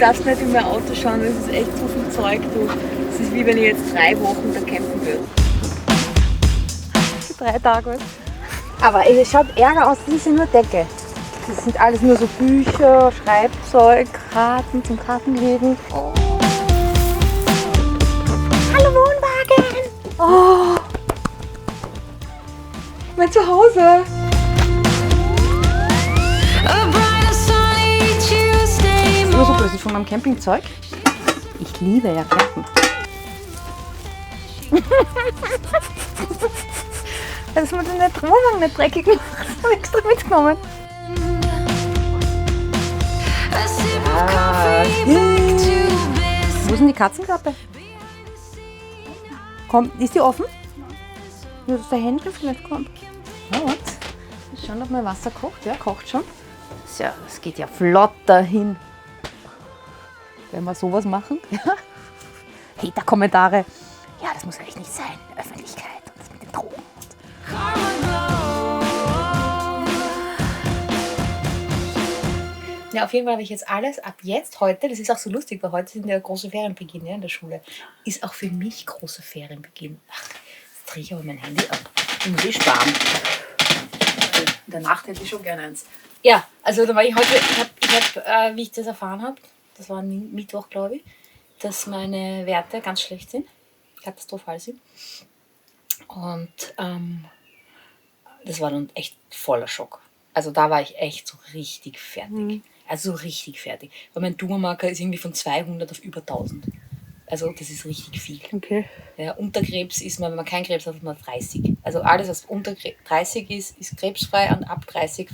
darfst nicht in mein Auto schauen, das ist echt so viel Zeug. Es ist wie wenn ich jetzt 3 Wochen da campen würde. 3 Tage. Aber es schaut ärger aus, das ist ja nur Decke. Das sind alles nur so Bücher, Schreibzeug, Karten zum Kartenlegen. Oh. Hallo Wohnwagen! Oh, mein Zuhause! Nur so böse von meinem Campingzeug. Ich liebe ja Campen. Dass man den Wohnwagen nicht dreckig macht, das habe ich extra mitgenommen. Wo ist denn die Katzenklappe? Komm, ist die offen? Nur dass der Handgriff nicht kommt. Na, was? Schauen, ob mein Wasser kocht. Ja, kocht schon. Das geht ja flott dahin. Wenn wir sowas machen. Hater-Kommentare. Ja, das muss echt nicht sein. Öffentlichkeit und das mit den Drogen. Ja, auf jeden Fall habe ich jetzt alles ab jetzt, heute, das ist auch so lustig, weil heute sind ja große Ferienbeginn in der Schule, ist auch für mich großer Ferienbeginn. Ach, jetzt drehe ich aber mein Handy ab. Ich muss eh sparen. In der Nacht hätte ich schon gerne eins. Ja, also da war ich heute, wie ich das erfahren habe, das war Mittwoch, glaube ich, dass meine Werte ganz schlecht sind, katastrophal sind. Und das war dann echt voller Schock. Also da war ich echt so richtig fertig. Also so richtig fertig. Weil mein Tumormarker ist irgendwie von 200 auf über 1000. Also das ist richtig viel. Okay. Ja, unter Krebs ist man, wenn man keinen Krebs hat, hat man 30. Also alles, was unter 30 ist krebsfrei und ab 30.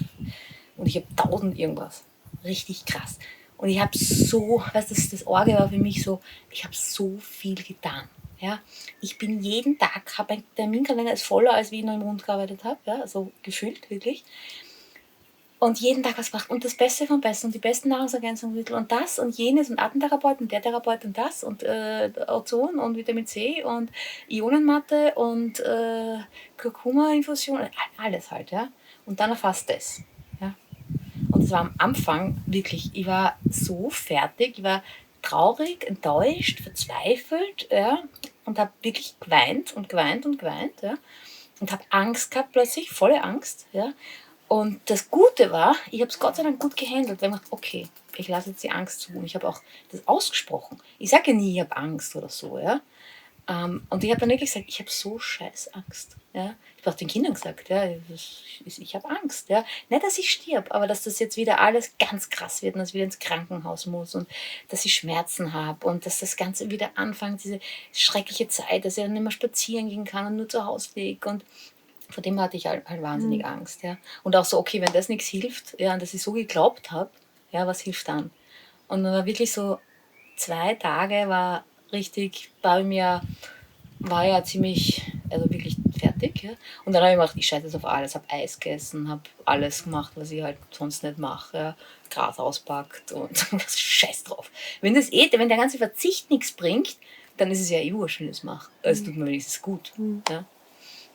Und ich habe 1000 irgendwas. Richtig krass. Und ich habe so, weißt du, das Orge war für mich so, ich habe so viel getan. Ja, ich bin jeden Tag, mein Terminkalender ist voller, als wie ich noch im Rund gearbeitet habe. Ja, also gefühlt, wirklich. Und jeden Tag was gemacht. Und das Beste vom Besten und die besten Nahrungsergänzungsmittel und das und jenes und Atemtherapeut und der Therapeut und das und Ozon und Vitamin C und Ionenmatte und Kurkuma-Infusion, alles halt, ja. Und dann erfasst das. Ja. Und es war am Anfang wirklich, ich war so fertig, ich war traurig, enttäuscht, verzweifelt, ja, und habe wirklich geweint und geweint und geweint, ja. Und habe Angst gehabt plötzlich, volle Angst, ja. Und das Gute war, ich habe es Gott sei Dank gut gehandelt. Ich habe gedacht, okay, ich lasse jetzt die Angst zu. Und ich habe auch das ausgesprochen. Ich sage ja nie, ich habe Angst oder so. Ja? Und ich habe dann wirklich gesagt, ich habe so scheiß Angst. Ja? Ich habe auch den Kindern gesagt, ja, ich habe Angst. Ja? Nicht, dass ich stirb, aber dass das jetzt wieder alles ganz krass wird und dass ich wieder ins Krankenhaus muss und dass ich Schmerzen habe und dass das Ganze wieder anfängt, diese schreckliche Zeit, dass ich dann nicht mehr spazieren gehen kann und nur zu Hause liege. Und vor dem hatte ich halt wahnsinnig Angst. Ja. Und auch so, okay, wenn das nichts hilft, ja, und dass ich so geglaubt habe, ja, was hilft dann? Und dann war wirklich so 2 Tage war richtig bei mir, war ja ziemlich, also wirklich fertig. Ja. Und dann habe ich gemacht, ich scheiße jetzt auf alles, habe Eis gegessen, habe alles gemacht, was ich halt sonst nicht mache. Ja. Gras auspackt und scheiß drauf. Wenn der ganze Verzicht nichts bringt, dann ist es ja wurscht, wenn ich es mache. Also tut mir wenigstens gut. Ja.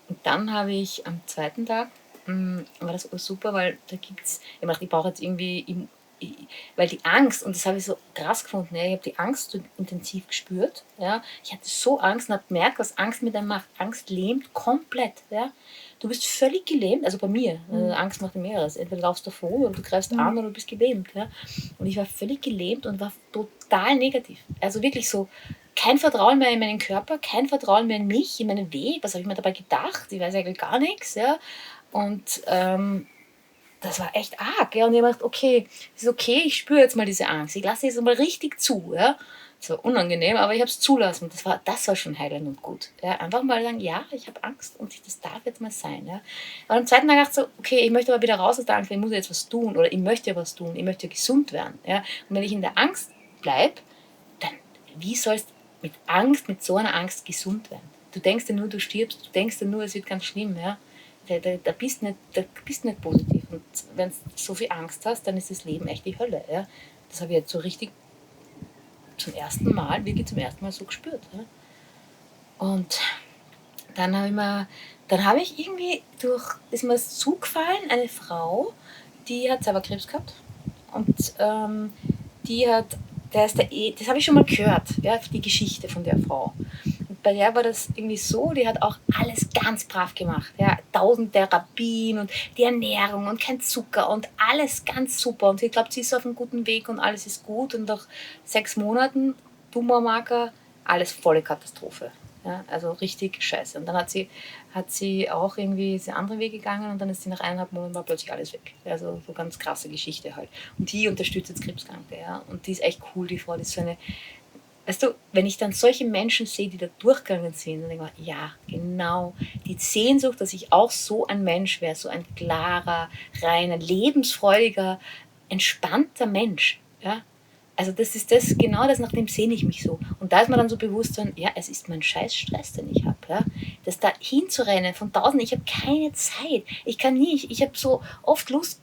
Und dann habe ich am 2. Tag, war das super, weil da gibt's, ich brauche jetzt irgendwie, weil die Angst, und das habe ich so krass gefunden, ja, ich habe die Angst so intensiv gespürt, ja, ich hatte so Angst und habe gemerkt, was Angst mit einem macht. Angst lähmt komplett, ja. Du bist völlig gelähmt, also bei mir, Angst macht mehreres, entweder laufst du davor oder du greifst an oder du bist gelähmt, ja. Und ich war völlig gelähmt und war total negativ, also wirklich so, kein Vertrauen mehr in meinen Körper, kein Vertrauen mehr in mich, in meinen Weg. Was habe ich mir dabei gedacht? Ich weiß eigentlich gar nichts. Ja? Und das war echt arg. Ja? Und ich habe gedacht, okay, es ist okay, ich spüre jetzt mal diese Angst. Ich lasse jetzt mal richtig zu. Ja? Das war unangenehm, aber ich habe es zulassen. Das war schon heilend und gut. Ja? Einfach mal sagen, ja, ich habe Angst und das darf jetzt mal sein. Ja? Und am 2. Tag dachte ich so, okay, ich möchte aber wieder raus aus der Angst, ich muss jetzt was tun oder ich möchte ja was tun, ich möchte gesund werden. Ja? Und wenn ich in der Angst bleibe, dann wie sollst du mit Angst, mit so einer Angst gesund werden? Du denkst ja nur, du stirbst, du denkst ja nur, es wird ganz schlimm. Ja? Da bist du nicht positiv. Und wenn du so viel Angst hast, dann ist das Leben echt die Hölle. Ja? Das habe ich jetzt so richtig wirklich zum ersten Mal so gespürt. Ja? Und dann habe ich irgendwie ist mir das zugefallen, eine Frau, die hat selber Krebs gehabt und die hat das habe ich schon mal gehört, ja, die Geschichte von der Frau. Und bei der war das irgendwie so, die hat auch alles ganz brav gemacht. Ja, 1000 Therapien und die Ernährung und kein Zucker und alles ganz super. Und ich glaube, sie ist auf einem guten Weg und alles ist gut. Und nach 6 Monaten, Tumormarker, alles volle Katastrophe. Ja, also richtig scheiße. Und dann hat sie auch irgendwie diese andere Wege gegangen und dann ist sie nach 1,5 Monaten war plötzlich alles weg. Also so ganz krasse Geschichte halt. Und die unterstützt jetzt Krebskranke, ja. Und die ist echt cool, die Frau. Die ist so eine, weißt du, wenn ich dann solche Menschen sehe, die da durchgegangen sind, dann denke ich mir, ja, genau, die Sehnsucht, dass ich auch so ein Mensch wäre, so ein klarer, reiner, lebensfreudiger, entspannter Mensch, ja. Also das ist das, genau das, nach dem sehne ich mich so. Und da ist mir dann so bewusst, ja, es ist mein scheiß Stress, den ich habe. Ja? Das da hinzurennen von 1000, ich habe keine Zeit. Ich kann nicht, ich habe so oft Lust,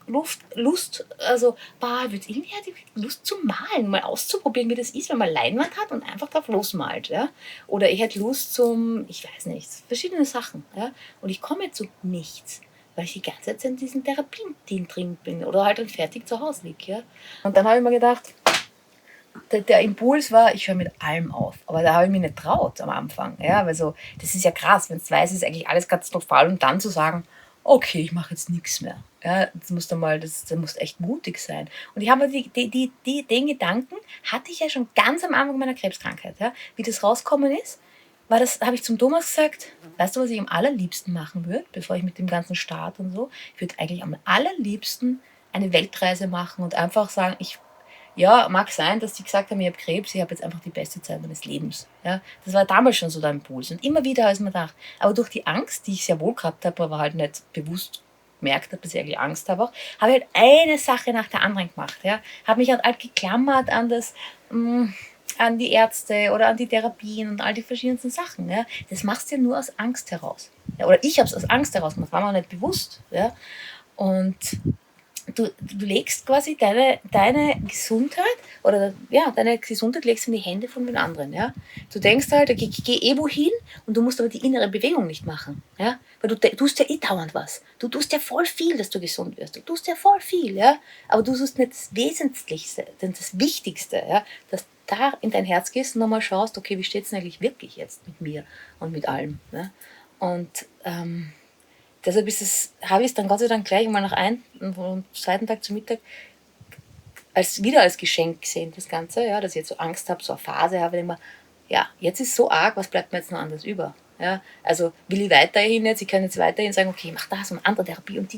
also, ich würde irgendwie die Lust zu malen, mal auszuprobieren, wie das ist, wenn man Leinwand hat und einfach drauf losmalt. Ja? Oder ich hätte Lust zum, ich weiß nicht, verschiedene Sachen. Ja? Und ich komme zu nichts, weil ich die ganze Zeit in diesen Therapien drin bin oder halt dann fertig zu Hause liege. Ja? Und dann habe ich mir gedacht, der Impuls war, ich höre mit allem auf. Aber da habe ich mich nicht traut am Anfang. Ja, weil so, das ist ja krass, wenn du weißt, ist eigentlich alles katastrophal und dann zu sagen, okay, ich mache jetzt nichts mehr. Ja, das muss echt mutig sein. Und ich habe den Gedanken, hatte ich ja schon ganz am Anfang meiner Krebskrankheit. Ja, wie das rausgekommen ist, habe ich zum Thomas gesagt, weißt du, was ich am allerliebsten machen würde, bevor ich mit dem ganzen Start und so, ich würde eigentlich am allerliebsten eine Weltreise machen und einfach sagen, ja, mag sein, dass die gesagt haben, ich habe Krebs, ich habe jetzt einfach die beste Zeit meines Lebens. Ja, das war damals schon so der Impuls. Und immer wieder habe ich mir gedacht, aber durch die Angst, die ich sehr wohl gehabt habe, aber halt nicht bewusst gemerkt habe, dass ich eigentlich Angst habe auch, habe ich halt eine Sache nach der anderen gemacht. Ja. Habe mich halt geklammert an die Ärzte oder an die Therapien und all die verschiedensten Sachen. Ja. Das machst du ja nur aus Angst heraus. Ja, oder ich habe es aus Angst heraus gemacht, war mir nicht bewusst. Ja. Und du legst quasi deine Gesundheit oder ja, deine Gesundheit legst in die Hände von den anderen. Ja? Du denkst halt, ich gehe wohin und du musst aber die innere Bewegung nicht machen. Ja? Weil du tust ja dauernd was. Du tust ja voll viel, dass du gesund wirst. Du tust ja voll viel, ja? Aber du tust nicht das Wesentlichste, denn das Wichtigste, ja? Dass da in dein Herz gehst und nochmal schaust, okay, wie steht es denn eigentlich wirklich jetzt mit mir und mit allem. Ja? Und deshalb habe ich es dann Gott sei Dank gleich mal am zweiten Tag zum Mittag wieder als Geschenk gesehen, das Ganze, ja, dass ich jetzt so Angst habe, so eine Phase habe, denke ich mir, ja, jetzt ist es so arg, was bleibt mir jetzt noch anders über? Ja, also will ich weiterhin jetzt, ich kann jetzt weiterhin sagen, okay, ich mache das und andere Therapie und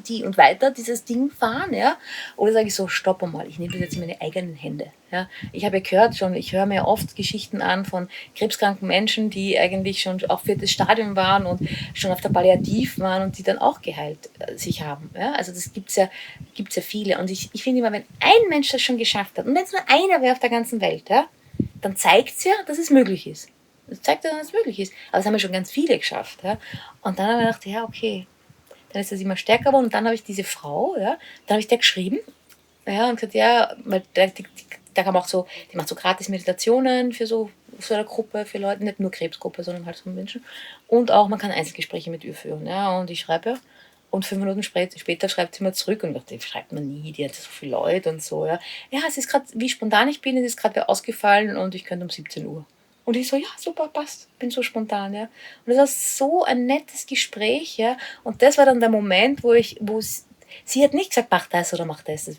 die und weiter dieses Ding fahren, ja, oder sage ich so, stopp einmal, ich nehme das jetzt in meine eigenen Hände, ja. Ich habe ja gehört schon, ich höre mir oft Geschichten an von krebskranken Menschen, die eigentlich schon auf 4. Stadium waren und schon auf der Palliativ waren und die dann auch geheilt sich haben, ja, also das gibt's ja viele und ich finde immer, wenn ein Mensch das schon geschafft hat und wenn es nur einer wäre auf der ganzen Welt, ja, dann zeigt es ja, dass es möglich ist. Das zeigt ja, dass es möglich ist. Aber das haben ja schon ganz viele geschafft. Ja. Und dann habe ich gedacht, ja, okay. Dann ist das immer stärker geworden. Und dann habe ich diese Frau, ja, dann habe ich der geschrieben. Ja, und gesagt, ja, weil da kann man auch so, die macht so gratis Meditationen für so eine Gruppe, für Leute, nicht nur Krebsgruppe, sondern halt so Menschen. Und auch, man kann Einzelgespräche mit ihr führen. Ja. Und ich schreibe ja. Und 5 Minuten später schreibt sie mir zurück und dachte, schreibt man nie, die hat so viele Leute und so. Ja, es ist gerade, wie spontan ich bin, es ist gerade ausgefallen und ich könnte um 17 Uhr. Und ich so, ja, super, passt, bin so spontan, ja. Und das war so ein nettes Gespräch, ja. Und das war dann der Moment, wo sie hat nicht gesagt, mach das oder mach das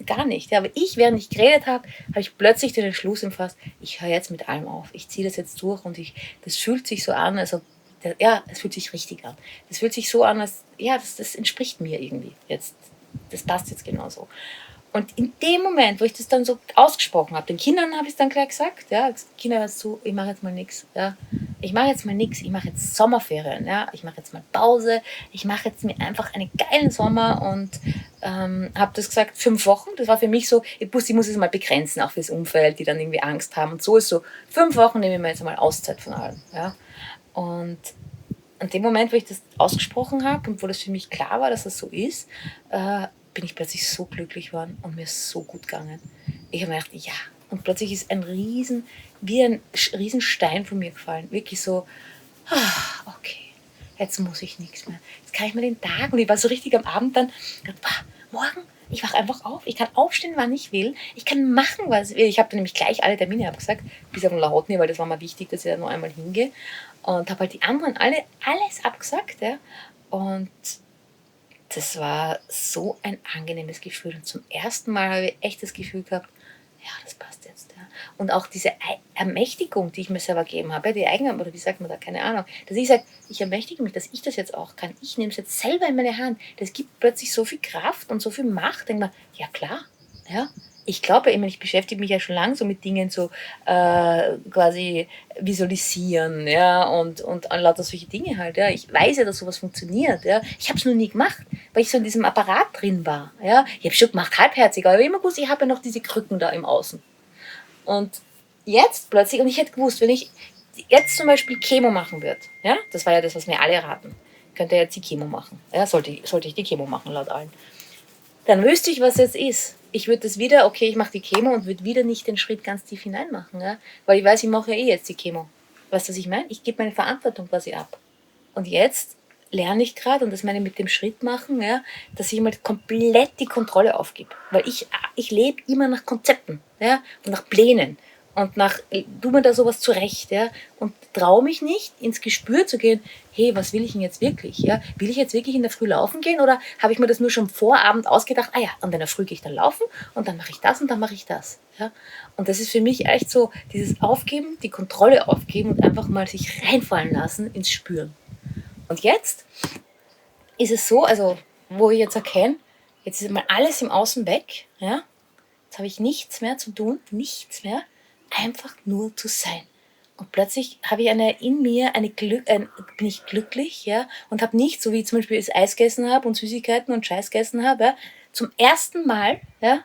gar nicht. Ja. Aber während ich geredet habe ich plötzlich den Entschluss gefasst, ich höre jetzt mit allem auf. Ich ziehe das jetzt durch und das fühlt sich so an, also, ja, es fühlt sich richtig an. Das fühlt sich so an, als, ja, das entspricht mir irgendwie jetzt. Das passt jetzt genauso. Und in dem Moment, wo ich das dann so ausgesprochen habe, den Kindern habe ich es dann gleich gesagt, ja, Kinder, hörst zu, ich mache jetzt mal nichts, ja, ich mache jetzt mal nichts, ich mache jetzt Sommerferien, ja, ich mache jetzt mal Pause, ich mache jetzt mir einfach einen geilen Sommer und habe das gesagt, 5 Wochen, das war für mich so, ich muss es mal begrenzen, auch fürs Umfeld, die dann irgendwie Angst haben und so ist so, 5 Wochen nehme ich mir jetzt mal Auszeit von allem, ja, und an dem Moment, wo ich das ausgesprochen habe und wo das für mich klar war, dass das so ist, bin ich plötzlich so glücklich geworden und mir ist so gut gegangen. Ich habe mir gedacht, ja. Und plötzlich ist ein Riesenstein von mir gefallen. Wirklich so, okay, jetzt muss ich nichts mehr. Jetzt kann ich mir den Tag, und ich war so richtig am Abend dann, morgen, ich wache einfach auf. Ich kann aufstehen, wann ich will. Ich kann machen, was ich will. Ich habe dann nämlich gleich alle Termine abgesagt, bis auf den Lahotny, weil das war mir wichtig, dass ich da nur einmal hingehe. Und habe halt die anderen alles abgesagt. Ja. Und das war so ein angenehmes Gefühl. Und zum ersten Mal habe ich echt das Gefühl gehabt, ja, das passt jetzt. Ja. Und auch diese Ermächtigung, die ich mir selber gegeben habe, die Eigenheit, oder wie sagt man da, keine Ahnung, dass ich sage, ich ermächtige mich, dass ich das jetzt auch kann. Ich nehme es jetzt selber in meine Hand. Das gibt plötzlich so viel Kraft und so viel Macht. Denke mir, ja klar, ja. Ich glaube, ich beschäftige mich ja schon lange so mit Dingen so quasi visualisieren, ja, und lauter solche Dinge halt, ja. Ich weiß ja, dass sowas funktioniert, ja. Ich habe es noch nie gemacht, weil ich so in diesem Apparat drin war, ja. Ich habe schon gemacht, halbherzig, aber immer gewusst, ich habe ja noch diese Krücken da im Außen. Und jetzt plötzlich, und ich hätte gewusst, wenn ich jetzt zum Beispiel Chemo machen würde, ja, das war ja das, was mir alle raten, könnte jetzt die Chemo machen, ja, sollte ich die Chemo machen, laut allen. Dann wüsste ich, was jetzt ist. Ich würde das wieder, okay, ich mache die Chemo und würde wieder nicht den Schritt ganz tief hinein machen, ja? Weil ich weiß, ich mache ja eh jetzt die Chemo. Weißt du, was ich meine? Ich gebe meine Verantwortung quasi ab. Und jetzt lerne ich gerade, und das meine ich mit dem Schritt machen, ja, dass ich mal komplett die Kontrolle aufgebe. Weil ich lebe immer nach Konzepten, ja, und nach Plänen. Und tu mir da sowas zurecht, ja, und traue mich nicht, ins Gespür zu gehen, hey, was will ich denn jetzt wirklich, ja? Will ich jetzt wirklich in der Früh laufen gehen oder habe ich mir das nur schon Vorabend ausgedacht, ah ja, und in der Früh gehe ich dann laufen und dann mache ich das und dann mache ich das, ja? Und das ist für mich echt so, dieses Aufgeben, die Kontrolle aufgeben und einfach mal sich reinfallen lassen ins Spüren. Und jetzt ist es so, also, wo ich jetzt erkenne, jetzt ist mal alles im Außen weg, ja? Jetzt habe ich nichts mehr zu tun, nichts mehr, einfach nur zu sein. Und plötzlich habe ich bin ich glücklich, ja, und habe nicht, so wie ich zum Beispiel das Eis gegessen habe und Süßigkeiten und Scheiß gegessen habe, ja, zum ersten Mal, ja,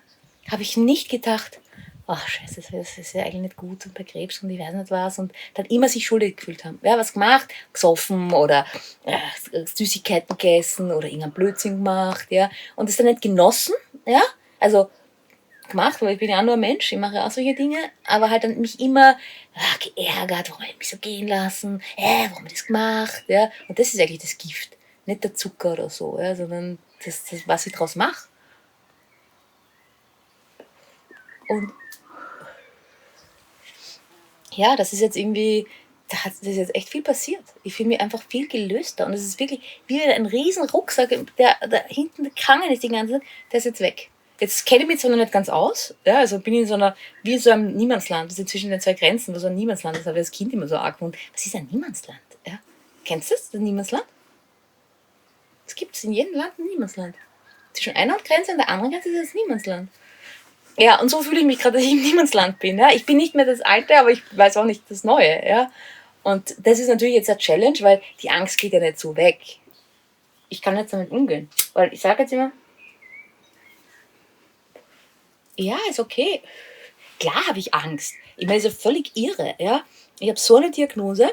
habe ich nicht gedacht, ach scheiße, das ist ja eigentlich nicht gut und bei Krebs und ich weiß nicht was, und dann immer sich schuldig gefühlt haben. Ja, was gemacht, gesoffen oder Süßigkeiten gegessen oder irgendeinen Blödsinn gemacht, ja, und das dann nicht genossen, ja, also gemacht, weil ich bin ja auch nur ein Mensch, ich mache ja auch solche Dinge, aber halt dann mich immer geärgert, warum habe ich mich so gehen lassen, warum habe ich das gemacht, ja, und das ist eigentlich das Gift, nicht der Zucker oder so, ja, sondern das, was ich draus mache. Und ja, das ist jetzt irgendwie, da ist jetzt echt viel passiert. Ich fühle mich einfach viel gelöster und es ist wirklich wie ein riesen Rucksack, der da hinten gehangen ist die ganze Zeit, der ist jetzt weg. Jetzt kenne ich mich zwar noch nicht ganz aus, ja, also bin ich in so einer, wie in so einem Niemandsland, das ist zwischen den zwei Grenzen, wo so ein Niemandsland ist, habe ich als Kind immer so arg gefunden. Was ist ein Niemandsland? Ja? Kennst du das Niemandsland? Es gibt in jedem Land ein Niemandsland. Zwischen einer Grenze und der anderen Grenze ist das Niemandsland. Ja, und so fühle ich mich gerade, dass ich im Niemandsland bin. Ja? Ich bin nicht mehr das Alte, aber ich weiß auch nicht das Neue. Ja? Und das ist natürlich jetzt eine Challenge, weil die Angst geht ja nicht so weg. Ich kann jetzt damit umgehen. Weil ich sage jetzt immer, ja, ist okay. Klar habe ich Angst. Ich meine, das ist ja völlig irre. Ja? Ich habe so eine Diagnose,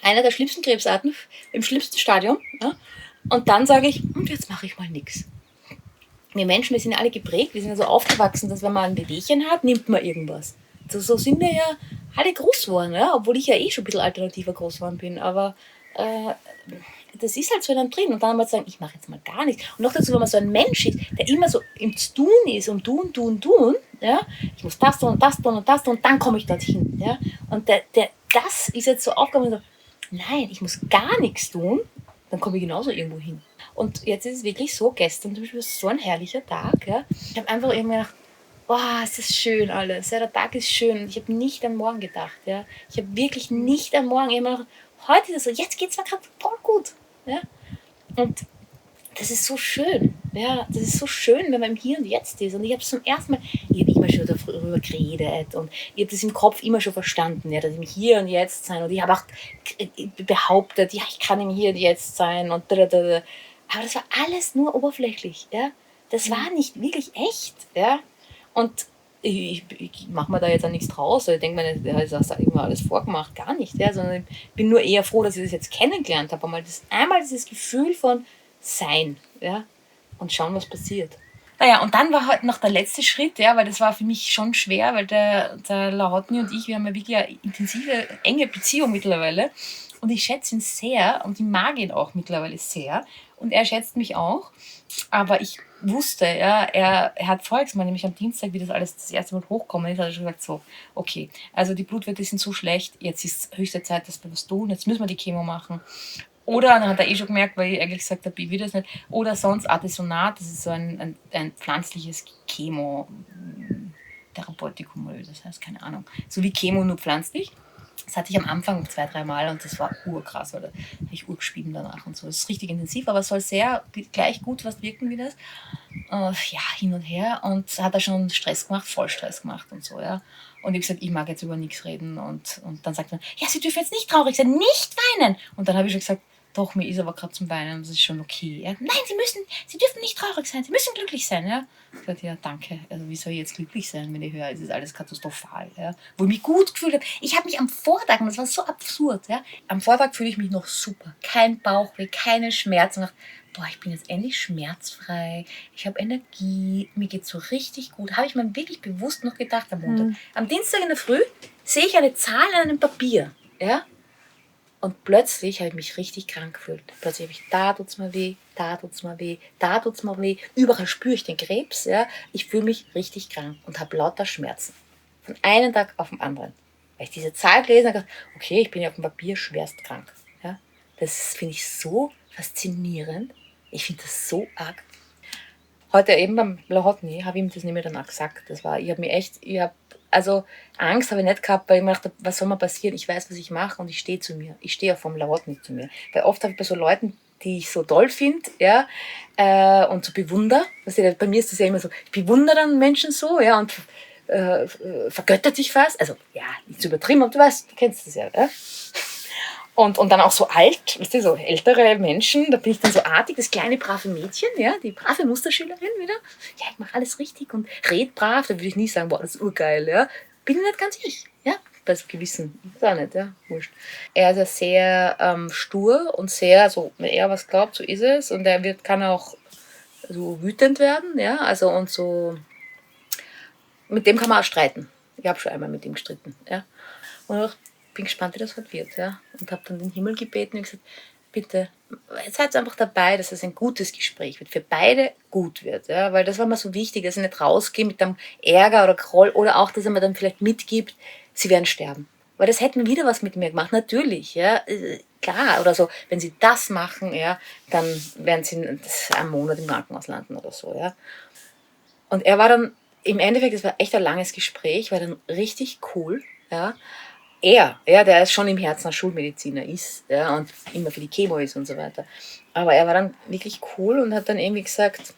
einer der schlimmsten Krebsarten, im schlimmsten Stadium. Ja? Und dann sage ich, und jetzt mache ich mal nichts. Wir Menschen, wir sind ja alle geprägt, wir sind ja so aufgewachsen, dass wenn man ein Wehwehchen hat, nimmt man irgendwas. So sind wir ja alle groß geworden, ja? Obwohl ich ja eh schon ein bisschen alternativer groß geworden bin. Aber das ist halt so in einem drin. Und dann mal sagen, ich mache jetzt mal gar nichts. Und noch dazu, wenn man so ein Mensch ist, der immer so im Tun ist, um tun, ja, ich muss das tun und das tun und das tun und dann komme ich dorthin. Ja? Und das ist jetzt so Aufgabe, so, nein, ich muss gar nichts tun, dann komme ich genauso irgendwo hin. Und jetzt ist es wirklich so, gestern zum Beispiel war so ein herrlicher Tag. Ja? Ich habe einfach irgendwie gedacht, boah, ist das schön alles. Ja, der Tag ist schön. Ich habe nicht an morgen gedacht. Ja? Ich habe wirklich nicht an morgen. Ich habe mir gedacht, heute ist es so, jetzt geht es mir gerade voll gut. Ja? Und das ist so schön. Ja? Das ist so schön, wenn man im Hier und Jetzt ist. Und ich habe es zum ersten Mal, ich habe immer schon darüber geredet und ich habe das im Kopf immer schon verstanden, ja, dass ich im Hier und Jetzt sein. Und ich habe auch behauptet, ja, ich kann im Hier und Jetzt sein. Und aber das war alles nur oberflächlich. Ja? Das war nicht wirklich echt. Ja? Und ich mache mir da jetzt auch nichts draus. Ich denke mir, das ist immer alles vorgemacht, gar nicht. Ja? Sondern ich bin nur eher froh, dass ich das jetzt kennengelernt habe. Einmal dieses Gefühl von Sein, ja? Und schauen, was passiert. Naja, und dann war halt noch der letzte Schritt, ja, weil das war für mich schon schwer, weil der Lahotny und ich, wir haben ja wirklich eine intensive, enge Beziehung mittlerweile. Und ich schätze ihn sehr und ich mag ihn auch mittlerweile sehr. und er schätzt mich auch. Aber ich wusste, ja, er hat voriges Mal, nämlich am Dienstag, wie das alles das erste Mal hochkommen ist, hat er schon gesagt, so, okay, also die Blutwerte sind so schlecht, jetzt ist höchste Zeit, dass wir was tun, jetzt müssen wir die Chemo machen. Oder, dann hat er schon gemerkt, weil ich eigentlich gesagt habe, ich will das nicht, oder sonst Artesonat, das ist so ein pflanzliches Chemo-Therapeutikum, das heißt, keine Ahnung, so wie Chemo, nur pflanzlich. Das hatte ich am Anfang 2-3 Mal und das war urkrass, weil da habe ich urgespieben danach und so. Das ist richtig intensiv, aber es soll sehr gleich gut was wirken wie das. Ja, hin und her, und hat er schon Stress gemacht, voll Stress gemacht und so, ja. Und ich habe gesagt, ich mag jetzt über nichts reden, und dann sagt er, ja, Sie dürfen jetzt nicht traurig sein, nicht weinen. Und dann habe ich schon gesagt, doch, mir ist aber gerade zum Weinen, das ist schon okay. Ja, nein, Sie dürfen nicht traurig sein, Sie müssen glücklich sein. Ja. Ich habe gesagt, ja, danke. Also wie soll ich jetzt glücklich sein, wenn ich höre, es ist alles katastrophal. Ja. Wo ich mich gut gefühlt habe. Ich habe mich am Vortag, und das war so absurd, ja, am Vortag fühle ich mich noch super. Kein Bauchweh, keine Schmerzen. Und dachte, boah, ich bin jetzt endlich schmerzfrei, ich habe Energie, mir geht so richtig gut. Habe ich mir wirklich bewusst noch gedacht am Montag. Am Dienstag in der Früh sehe ich eine Zahl an einem Papier. Ja. Und plötzlich habe ich mich richtig krank gefühlt. Plötzlich habe ich, da tut es mir weh, da tut es mir weh, da tut es mir weh. Überall spüre ich den Krebs. Ja. Ich fühle mich richtig krank und habe lauter Schmerzen. Von einem Tag auf den anderen. Weil ich diese Zahl gelesen habe, okay, ich bin ja auf dem Papier schwerst krank. Ja. Das finde ich so faszinierend. Ich finde das so arg. Heute eben beim Lahotny habe ich ihm das nicht mehr danach gesagt. Also Angst habe ich nicht gehabt, weil ich mir dachte, was soll mir passieren? Ich weiß, was ich mache, und ich stehe zu mir. Ich stehe auch vom Lahotny zu mir. Weil oft habe ich bei so Leuten, die ich so toll finde, ja, und so bewundere. Bei mir ist das ja immer so, ich bewundere dann Menschen so, ja, und vergöttert sich fast. Also, ja, nicht zu übertrieben, aber du weißt, du kennst das ja, ja. Und dann auch so alt, weißt du, so ältere Menschen, da bin ich dann so artig, das kleine brave Mädchen, ja, die brave Musterschülerin wieder. Ja, ich mache alles richtig und red brav, da würde ich nie sagen, boah, das ist urgeil, ja. Bin nicht ganz ich, ja, bei so gewissen, ist auch nicht, ja, wurscht. Er ist ja sehr stur und sehr, so, wenn er was glaubt, so ist es, und er kann auch so wütend werden, ja, also, und so, mit dem kann man auch streiten. Ich habe schon einmal mit ihm gestritten, ja. Und ich bin gespannt, wie das heute wird, ja. Und habe dann den Himmel gebeten und gesagt, bitte, seid einfach dabei, dass es ein gutes Gespräch wird, für beide gut wird, ja. Weil das war mir so wichtig, dass ich nicht rausgehe mit einem Ärger oder Groll, oder auch, dass er mir dann vielleicht mitgibt, sie werden sterben. Weil das hätten wieder was mit mir gemacht, natürlich, ja. Klar, oder so, wenn sie das machen, ja, dann werden sie einen Monat im Krankenhaus landen oder so, ja. Und er war dann, im Endeffekt, das war echt ein langes Gespräch, war dann richtig cool, ja. Der ist schon im Herzen ein Schulmediziner ist, ja, und immer für die Chemo ist und so weiter. Aber er war dann wirklich cool und hat dann irgendwie gesagt,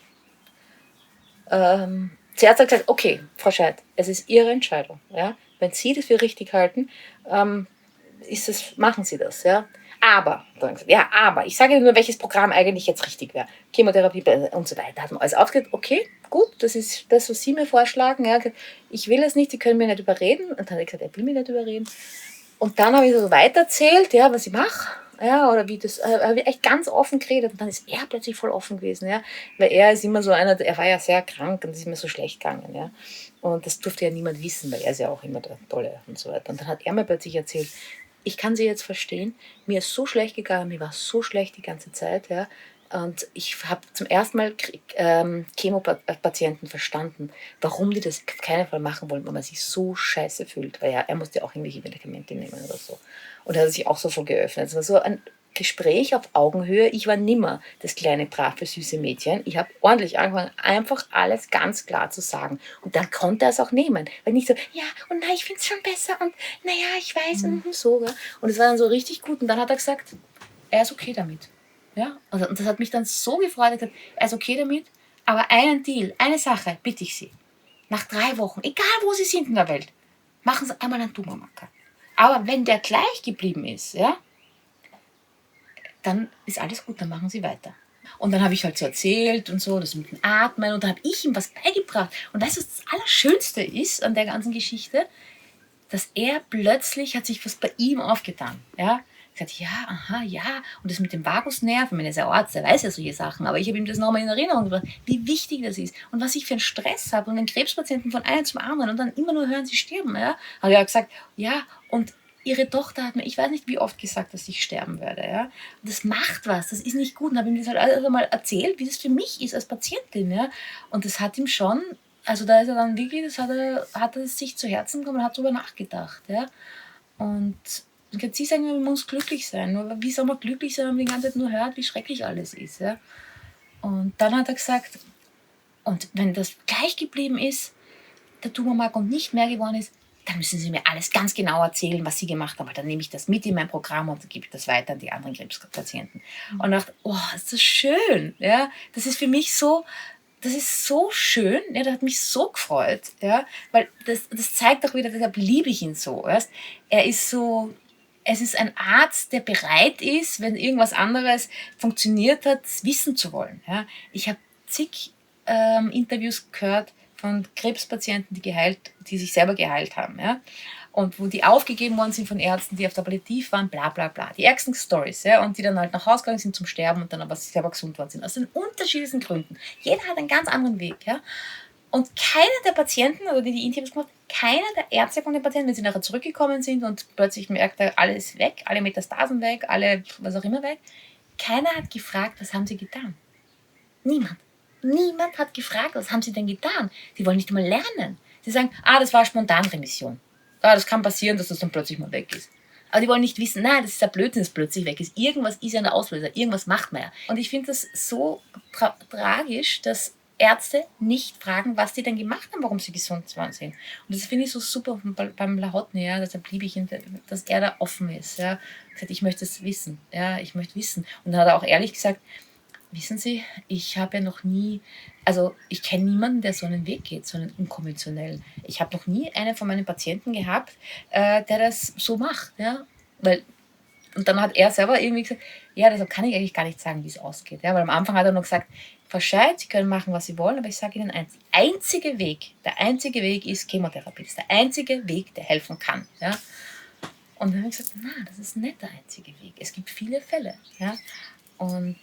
zuerst hat er gesagt, okay, Frau Scheidt, es ist Ihre Entscheidung, ja. Wenn Sie das für richtig halten, machen Sie das, ja. Aber, ich sage Ihnen nur, welches Programm eigentlich jetzt richtig wäre. Chemotherapie und so weiter. Hat man alles aufgehört, okay, gut, das ist das, was Sie mir vorschlagen. Ja. Ich will es nicht, Sie können mir nicht überreden. Und dann hat er gesagt, er will mich nicht überreden. Und dann habe ich so weitererzählt, ja, was ich mache. Ja, oder wie das, habe ich echt ganz offen geredet. Und dann ist er plötzlich voll offen gewesen, ja. Weil er ist immer so einer, er war ja sehr krank und es ist mir so schlecht gegangen, ja. Und das durfte ja niemand wissen, weil er ist ja auch immer der Tolle und so weiter. Und dann hat er mir plötzlich erzählt, ich kann Sie jetzt verstehen, mir ist so schlecht gegangen, mir war so schlecht die ganze Zeit, ja. Und ich habe zum ersten Mal Chemopatienten verstanden, warum die das auf keinen Fall machen wollen, weil man sich so scheiße fühlt. Weil ja, er musste auch irgendwelche Medikamente nehmen oder so. Und er hat sich auch so voll geöffnet. Es war so ein Gespräch auf Augenhöhe. Ich war nimmer das kleine, brave, süße Mädchen. Ich habe ordentlich angefangen, einfach alles ganz klar zu sagen. Und dann konnte er es auch nehmen. Weil nicht so, ja, und nein, ich finde es schon besser und naja, ich weiß und so. Ja. Und es war dann so richtig gut. Und dann hat er gesagt, er ist okay damit. Ja? Und das hat mich dann so gefreut. Er ist okay damit, aber einen Deal, eine Sache bitte ich Sie. Nach 3 Wochen, egal wo Sie sind in der Welt, machen Sie einmal einen Tumormarker. Aber wenn der gleich geblieben ist, ja, dann ist alles gut, dann machen Sie weiter. Und dann habe ich halt so erzählt und so, das mit dem Atmen, und da habe ich ihm was beigebracht. Und weißt du, was das Allerschönste ist an der ganzen Geschichte? Dass er plötzlich, hat sich was bei ihm aufgetan. Ja? Gesagt, ja, aha, ja. Und das mit dem Vagusnerv, ich meine, er ist ja Arzt, er weiß ja solche Sachen, aber ich habe ihm das nochmal in Erinnerung gebracht, wie wichtig das ist und was ich für einen Stress habe und den Krebspatienten von einem zum anderen und dann immer nur hören, sie sterben. Ja? Hat er gesagt, ja, und ihre Tochter hat mir, ich weiß nicht wie oft gesagt, dass ich sterben werde. Ja? Und das macht was, das ist nicht gut. Und habe ihm das halt alles mal erzählt, wie das für mich ist als Patientin. Ja? Und das hat ihm schon, also da ist er dann wirklich, hat er sich zu Herzen genommen und hat darüber nachgedacht. Ja? Und jetzt sie sagen, man muss glücklich sein. Nur wie soll man glücklich sein, wenn man die ganze Zeit nur hört, wie schrecklich alles ist. Ja? Und dann hat er gesagt, und wenn das gleich geblieben ist, der Tumormarker und nicht mehr geworden ist, dann müssen Sie mir alles ganz genau erzählen, was Sie gemacht haben. Weil dann nehme ich das mit in mein Programm und gebe das weiter an die anderen Krebspatienten. Und dachte, oh, ist das schön. Ja? Das ist für mich so, das ist so schön. Ja? Das hat mich so gefreut. Ja? Weil das zeigt auch wieder, deshalb liebe ich ihn so. Weißt? Er ist so, es ist ein Arzt, der bereit ist, wenn irgendwas anderes funktioniert hat, wissen zu wollen. Ja? Ich habe zig Interviews gehört von Krebspatienten, die sich selber geheilt haben. Ja? Und wo die aufgegeben worden sind von Ärzten, die auf der Palliativ waren, bla bla bla. Die ärgsten Stories. Ja? Und die dann halt nach Hause gegangen sind zum Sterben und dann aber selber gesund worden sind. Aus den unterschiedlichsten Gründen. Jeder hat einen ganz anderen Weg. Ja? Und keiner der Patienten, oder die Interviews gemacht haben, keiner der Ärzte von den Patienten, wenn sie nachher zurückgekommen sind und plötzlich merkt er, alles weg, alle Metastasen weg, alle was auch immer weg, keiner hat gefragt, was haben sie getan. Niemand. Niemand hat gefragt, was haben sie denn getan. Die wollen nicht einmal lernen. Sie sagen, das war Spontanremission. Das kann passieren, dass das dann plötzlich mal weg ist. Aber die wollen nicht wissen, nein, das ist ja Blödsinn, dass es plötzlich weg ist. Irgendwas ist ja ein Auslöser, irgendwas macht man ja. Und ich finde das so tragisch, dass Ärzte nicht fragen, was die denn gemacht haben, warum sie gesund sind. Und das finde ich so super beim Lahotny, ja, deshalb liebe ich ihn, dass er da offen ist. Ja. Gesagt, ich möchte es wissen. Ja, ich möchte wissen. Und dann hat er auch ehrlich gesagt, wissen Sie, ich habe ja noch nie, also ich kenne niemanden, der so einen Weg geht, so einen unkonventionellen. Ich habe noch nie einen von meinen Patienten gehabt, der das so macht. Ja? Und dann hat er selber irgendwie gesagt, ja, deshalb kann ich eigentlich gar nicht sagen, wie es ausgeht. Ja? Weil am Anfang hat er noch gesagt, Frau Scheid, Sie können machen, was Sie wollen, aber ich sage Ihnen eins, der einzige Weg ist Chemotherapie. Das ist der einzige Weg, der helfen kann. Ja? Und dann habe ich gesagt, na, das ist nicht der einzige Weg. Es gibt viele Fälle. Ja? Und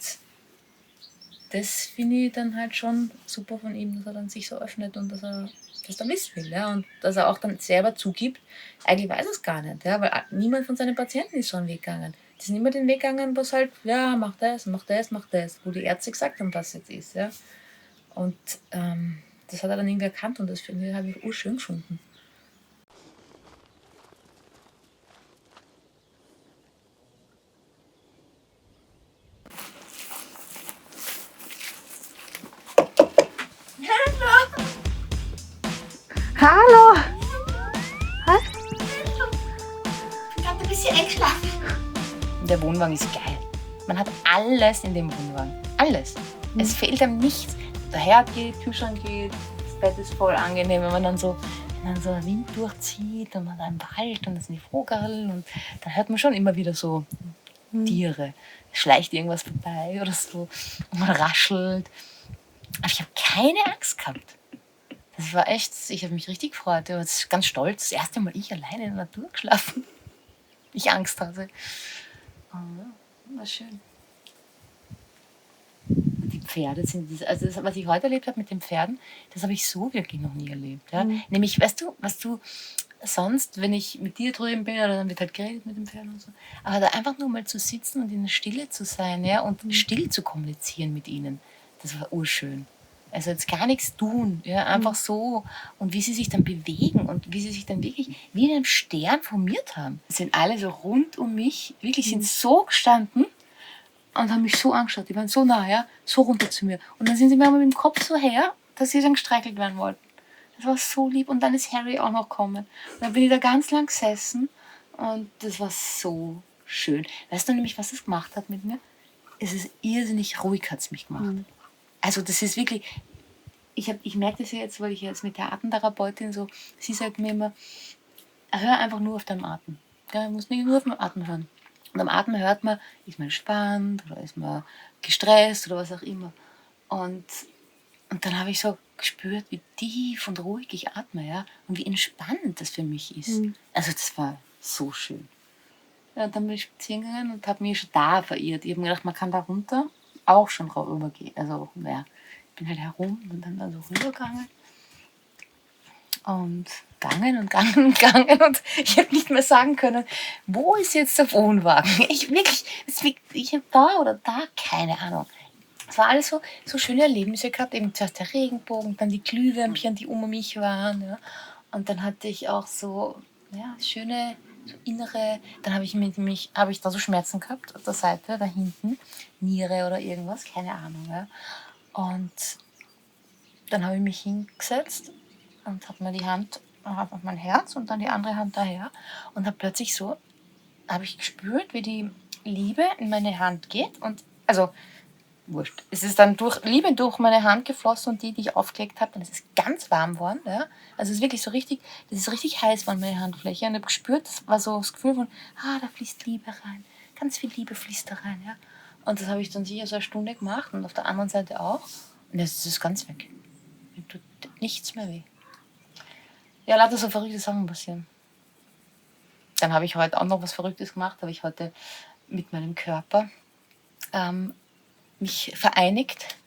das finde ich dann halt schon super von ihm, dass er dann sich so öffnet und dass er das dann wissen will. Ja? Und dass er auch dann selber zugibt, eigentlich weiß er es gar nicht. Ja? Weil niemand von seinen Patienten ist so einen Weg gegangen. Die sind immer den Weg gegangen, was halt, ja, mach das, wo die Ärzte gesagt haben, was jetzt ist. Ja? Und das hat er dann irgendwie erkannt und das habe ich urschön gefunden. Hallo! Ich habe ein bisschen eingeschlafen. Der Wohnwagen ist geil. Man hat alles in dem Wohnwagen. Alles. Es fehlt einem nichts. Der Herd geht, Kühlschrank geht, das Bett ist voll angenehm, wenn man dann so der Wind durchzieht und man da im Wald und das sind die Vögel und dann hört man schon immer wieder so Tiere. Es schleicht irgendwas vorbei oder so und man raschelt. Aber ich habe keine Angst gehabt. Das war echt, ich habe mich richtig gefreut. Ich war ganz stolz. Das erste Mal ich alleine in der Natur geschlafen. Ich Angst hatte. Oh, ja, war schön. Die Pferde sind, also das, was ich heute erlebt habe mit den Pferden, das habe ich so wirklich noch nie erlebt. Ja? Nämlich, weißt du, was du sonst, wenn ich mit dir drüben bin, oder dann wird halt geredet mit den Pferden und so, aber da einfach nur mal zu sitzen und in der Stille zu sein, ja, und still zu kommunizieren mit ihnen, das war urschön. Also jetzt gar nichts tun, ja, einfach so. Und wie sie sich dann bewegen und wie sie sich dann wirklich wie in einem Stern formiert haben. Es sind alle so rund um mich, wirklich sind so gestanden und haben mich so angeschaut. Die waren so nah, ja, so runter zu mir. Und dann sind sie mir mit dem Kopf so her, dass sie dann gestreichelt werden wollten. Das war so lieb. Und dann ist Harry auch noch gekommen. Und dann bin ich da ganz lang gesessen und das war so schön. Weißt du nämlich, was es gemacht hat mit mir? Es ist irrsinnig ruhig, hat es mich gemacht. Also das ist wirklich, ich merke das ja jetzt, weil ich jetzt mit der Atemtherapeutin so, sie sagt mir immer, hör einfach nur auf deinen Atem. Ja, du musst nur auf den Atem hören. Und am Atem hört man, ist man entspannt oder ist man gestresst oder was auch immer. Und dann habe ich so gespürt, wie tief und ruhig ich atme, ja, und wie entspannend das für mich ist. Also das war so schön. Ja, und dann bin ich spazieren gegangen und habe mich schon da verirrt. Ich habe mir gedacht, man kann da runter auch schon rübergehen. Also, ja, ich bin halt herum und dann so rübergegangen. Und gangen und gangen und gangen und ich habe nicht mehr sagen können, wo ist jetzt der Wohnwagen? Ich habe da oder da, keine Ahnung. Es war alles so schöne Erlebnisse gehabt, eben zuerst der Regenbogen, dann die Glühwürmchen, die um mich waren. Ja. Und dann hatte ich auch so schöne so innere, dann habe ich da so Schmerzen gehabt auf der Seite, da hinten, Niere oder irgendwas, keine Ahnung. Ja. Und dann habe ich mich hingesetzt und habe mir die Hand auf mein Herz und dann die andere Hand daher und habe plötzlich habe ich gespürt, wie die Liebe in meine Hand geht und, also, wurscht. Es ist dann Liebe durch meine Hand geflossen und die ich aufgelegt habe, dann ist es ganz warm geworden, ja. Also es ist wirklich das ist richtig heiß geworden, meine Handfläche und ich habe gespürt, das war so das Gefühl von, da fließt Liebe rein, ganz viel Liebe fließt da rein, ja. Und das habe ich dann sicher so eine Stunde gemacht und auf der anderen Seite auch und jetzt ist es ganz weg. Mir tut nichts mehr weh. Ja, lauter so verrückte Sachen passieren. Dann habe ich heute auch noch was Verrücktes gemacht. Habe ich heute mit meinem Körper mich vereinigt,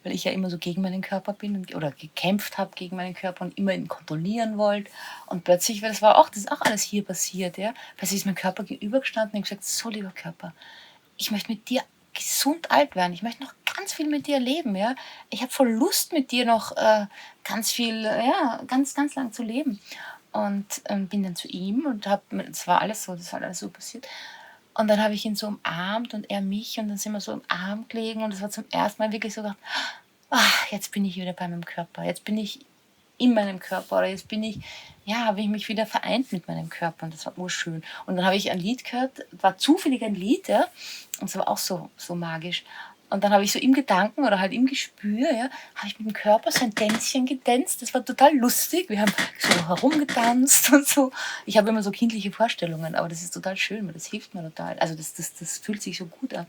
weil ich ja immer so gegen meinen Körper bin oder gekämpft habe gegen meinen Körper und immer ihn kontrollieren wollte. Und plötzlich, weil das ist auch alles hier passiert, ja, plötzlich ist mein Körper gegenübergestanden und gesagt, so lieber Körper, ich möchte mit dir gesund alt werden. Ich möchte noch ganz viel mit dir leben, ja. Ich habe voll Lust mit dir noch ganz viel, ganz, ganz lang zu leben. Und bin dann zu ihm und das war alles so passiert. Und dann habe ich ihn so umarmt und er mich und dann sind wir so im Arm gelegen und das war zum ersten Mal wirklich so gedacht, jetzt bin ich wieder bei meinem Körper, jetzt bin ich in meinem Körper oder jetzt habe ich mich wieder vereint mit meinem Körper und das war urschön. Und dann habe ich ein Lied gehört, war zufällig ein Lied, ja, und es war auch so magisch. Und dann habe ich so im Gedanken oder halt im Gespür, ja, habe ich mit dem Körper so ein Tänzchen getanzt. Das war total lustig. Wir haben so herumgetanzt und so. Ich habe immer so kindliche Vorstellungen, aber das ist total schön, weil das hilft mir total. Also das fühlt sich so gut an.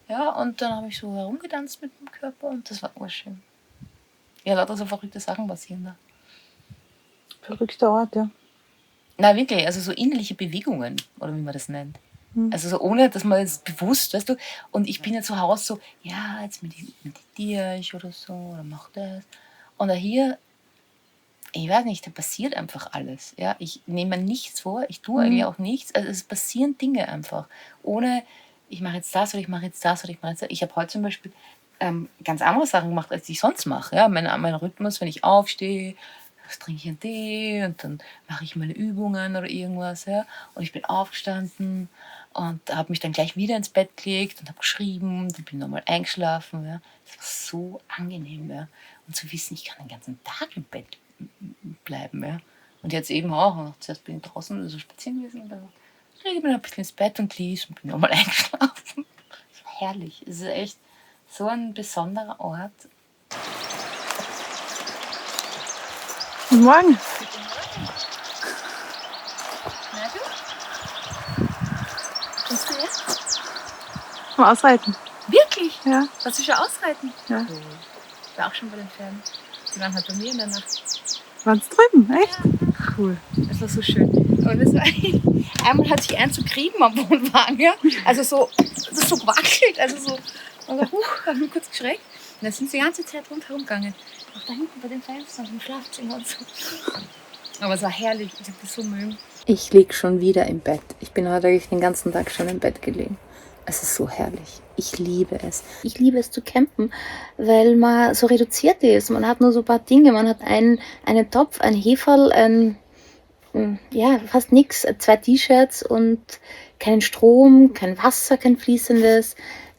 Ja, und dann habe ich so herumgetanzt mit dem Körper und das war urschön. Ja, lauter so verrückte Sachen passieren da. Verrückter Ort, ja. Na wirklich, also so innerliche Bewegungen, oder wie man das nennt. Also so ohne, dass man es bewusst, weißt du, und ich bin ja zu Hause so, jetzt meditiere ich oder so, oder mach das. Und hier, ich weiß nicht, da passiert einfach alles. Ja? Ich nehme mir nichts vor, ich tue eigentlich auch nichts. Also es passieren Dinge einfach. Ohne, ich mache jetzt das oder ich mache jetzt das oder ich mache jetzt das. Ich habe heute zum Beispiel ganz andere Sachen gemacht, als ich sonst mache. Ja? Mein Rhythmus, wenn ich aufstehe, trinke ich einen Tee und dann mache ich meine Übungen oder irgendwas. Ja? Und ich bin aufgestanden und habe mich dann gleich wieder ins Bett gelegt und habe geschrieben, dann bin nochmal eingeschlafen. Ja? Das war so angenehm. Ja? Und zu wissen, ich kann den ganzen Tag im Bett bleiben. Ja? Und jetzt eben auch. Und zuerst bin ich draußen so spazieren gewesen und dann lege ich mich ein bisschen ins Bett und lese und bin nochmal eingeschlafen. Das war herrlich. Es ist echt so ein besonderer Ort. Guten Morgen. Na du? Kommst du her? Mal ausreiten. Wirklich? Ja. Warst du schon ausreiten? Ja. Cool. Ich war auch schon bei den Pferden. Die waren halt bei mir in der Nacht. Waren es drüben, echt? Cool. Das war so schön. Aber das war einmal hat sich eins so gerieben am Wohnwagen. Ja? Also so, das ist so gewackelt. Also so, hab mich kurz geschreckt. Und dann sind sie die ganze Zeit rundherum gegangen. Auch da hinten bei den Fenstern, im Schlafzimmer und so. Aber es war herrlich. Ich habe das so mögen. Ich liege schon wieder im Bett. Ich bin heute eigentlich den ganzen Tag schon im Bett gelegen. Es ist so herrlich. Ich liebe es. Ich liebe es zu campen, weil man so reduziert ist. Man hat nur so ein paar Dinge. Man hat einen Topf, ein Heferl, fast nichts. 2 T-Shirts und keinen Strom, kein Wasser, kein fließendes.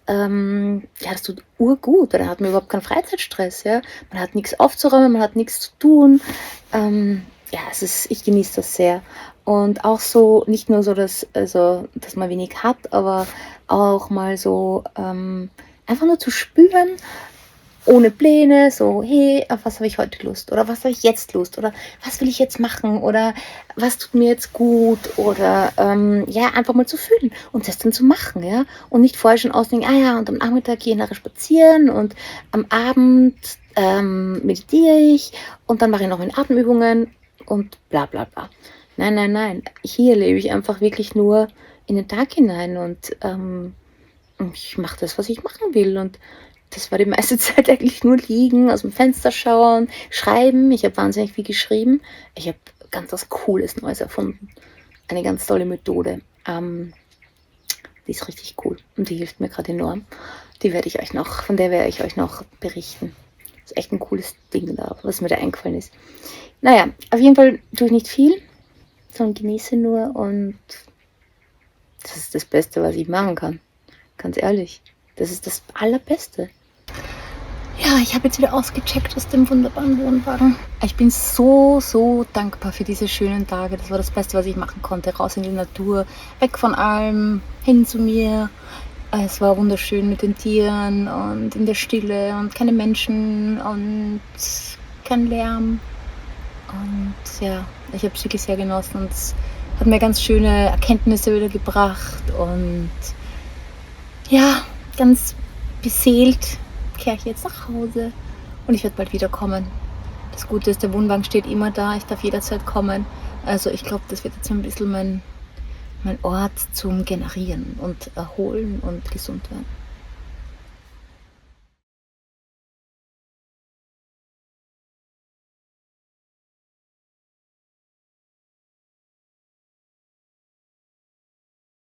Das tut urgut. Da hat man überhaupt keinen Freizeitstress. Ja? Man hat nichts aufzuräumen, man hat nichts zu tun. Ich genieße das sehr. Und auch so, nicht nur so, dass man wenig hat, aber auch mal so einfach nur zu spüren, ohne Pläne, so, hey, auf was habe ich heute Lust? Oder was habe ich jetzt Lust? Oder was will ich jetzt machen? Oder was tut mir jetzt gut? Oder einfach mal zu fühlen und das dann zu machen, ja. Und nicht vorher schon ausdenken, und am Nachmittag gehe ich nachher spazieren und am Abend meditiere ich und dann mache ich noch meine Atemübungen und bla bla bla. Nein. Hier lebe ich einfach wirklich nur in den Tag hinein und ich mache das, was ich machen will. Und das war die meiste Zeit eigentlich nur liegen, aus dem Fenster schauen, schreiben. Ich habe wahnsinnig viel geschrieben. Ich habe ganz was Cooles Neues erfunden. Eine ganz tolle Methode. Die ist richtig cool und die hilft mir gerade enorm. Von der werde ich euch noch berichten. Das ist echt ein cooles Ding da, was mir da eingefallen ist. Naja, auf jeden Fall tue ich nicht viel, sondern genieße nur und das ist das Beste, was ich machen kann. Ganz ehrlich, das ist das Allerbeste. Ja, ich habe jetzt wieder ausgecheckt aus dem wunderbaren Wohnwagen. Ich bin so, so dankbar für diese schönen Tage. Das war das Beste, was ich machen konnte. Raus in die Natur, weg von allem, hin zu mir. Es war wunderschön mit den Tieren und in der Stille und keine Menschen und kein Lärm. Und ja, ich habe es wirklich sehr genossen und es hat mir ganz schöne Erkenntnisse wieder gebracht. Und ja, ganz beseelt kehre ich jetzt nach Hause und ich werde bald wiederkommen. Das Gute ist, der Wohnwagen steht immer da, ich darf jederzeit kommen. Also ich glaube, das wird jetzt ein bisschen mein Ort zum Generieren und Erholen und gesund werden.